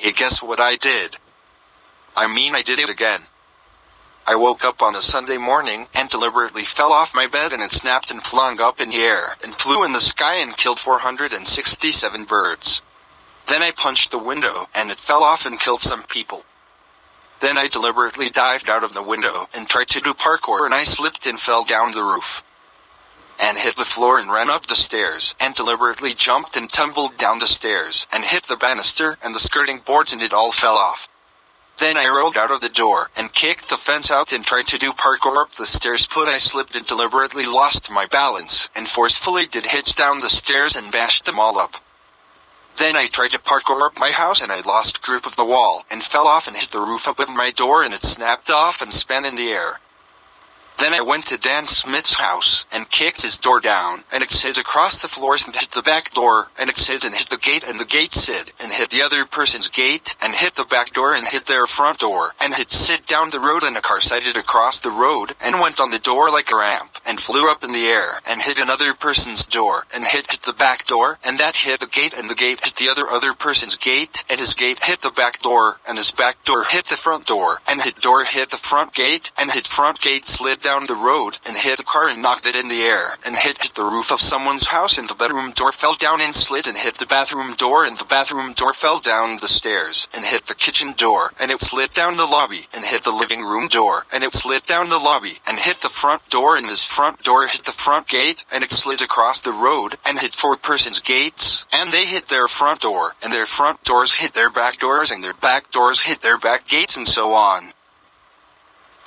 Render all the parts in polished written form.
Hey, guess what I did? I did it again. I woke up on a Sunday morning and deliberately fell off my bed, and it snapped and flung up in the air and flew in the sky and killed 467 birds. Then I punched the window and it fell off and killed some people. Then I deliberately dived out of the window and tried to do parkour, and I slipped and fell down the roof and hit the floor and ran up the stairs and deliberately jumped and tumbled down the stairs and hit the banister and the skirting boards, and it all fell off. Then I rolled out of the door and kicked the fence out and tried to do parkour up the stairs, but I slipped and deliberately lost my balance and forcefully did hits down the stairs and bashed them all up. Then I tried to parkour up my house and I lost grip of the wall and fell off and hit the roof above my door, and it snapped off and span in the air. Then I went to Dan Smith's house and kicked his door down, and it slid across the floors and hit the back door, and it slid and hit the gate, and the gate slid and hit the other person's gate, and hit the back door and hit their front door, and it slid down the road, and a car slid across the road and went on the door like a ramp, and flew up in the air and hit another person's door, and hit the back door, and that hit the gate, and the gate hit the other person's gate, and his gate hit the back door, and his back door hit the front door, and his door hit the front gate, and his front gate slid down the road and hit a car and knocked it in the air, and hit the roof of someone's house, and the bedroom door fell down and slid and hit the bathroom door, and the bathroom door fell down the stairs and hit the kitchen door, and it slid down the lobby and hit the living room door, and it slid down the lobby and hit the front door, and his front door hit the front gate, and it slid across the road and hit four persons' gates, and they hit their front door, and their front doors hit their back doors, and their back doors hit their back gates, and so on.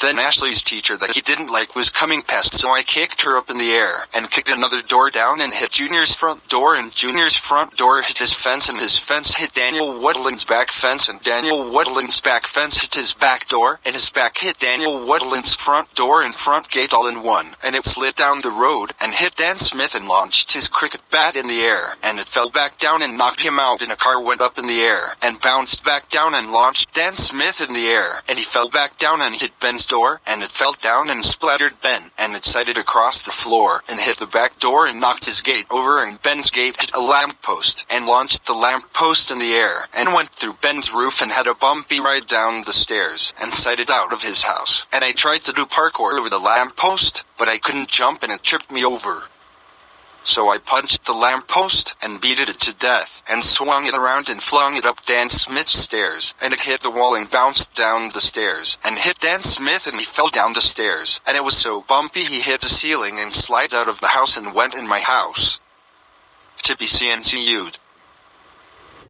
Then Ashley's teacher that he didn't like was coming past, so I kicked her up in the air and kicked another door down and hit Junior's front door, and Junior's front door hit his fence, and his fence hit Daniel Woodland's back fence, and Daniel Woodland's back fence hit his back door, and his back hit Daniel Woodland's front door and front gate all in one, and it slid down the road and hit Dan Smith and launched his cricket bat in the air, and it fell back down and knocked him out, and a car went up in the air and bounced back down and launched Dan Smith in the air, and he fell back down and hit Ben's door, and it fell down and splattered Ben, and it slid across the floor and hit the back door and knocked his gate over, and Ben's gate hit a lamp post and launched the lamp post in the air and went through Ben's roof and had a bumpy ride down the stairs and slid out of his house. And I tried to do parkour over the lamp post, but I couldn't jump and it tripped me over. So I punched the lamppost and beat it to death and swung it around and flung it up Dan Smith's stairs, and it hit the wall and bounced down the stairs and hit Dan Smith, and he fell down the stairs, and it was so bumpy he hit the ceiling and slid out of the house and went in my house. To be CNCU'd.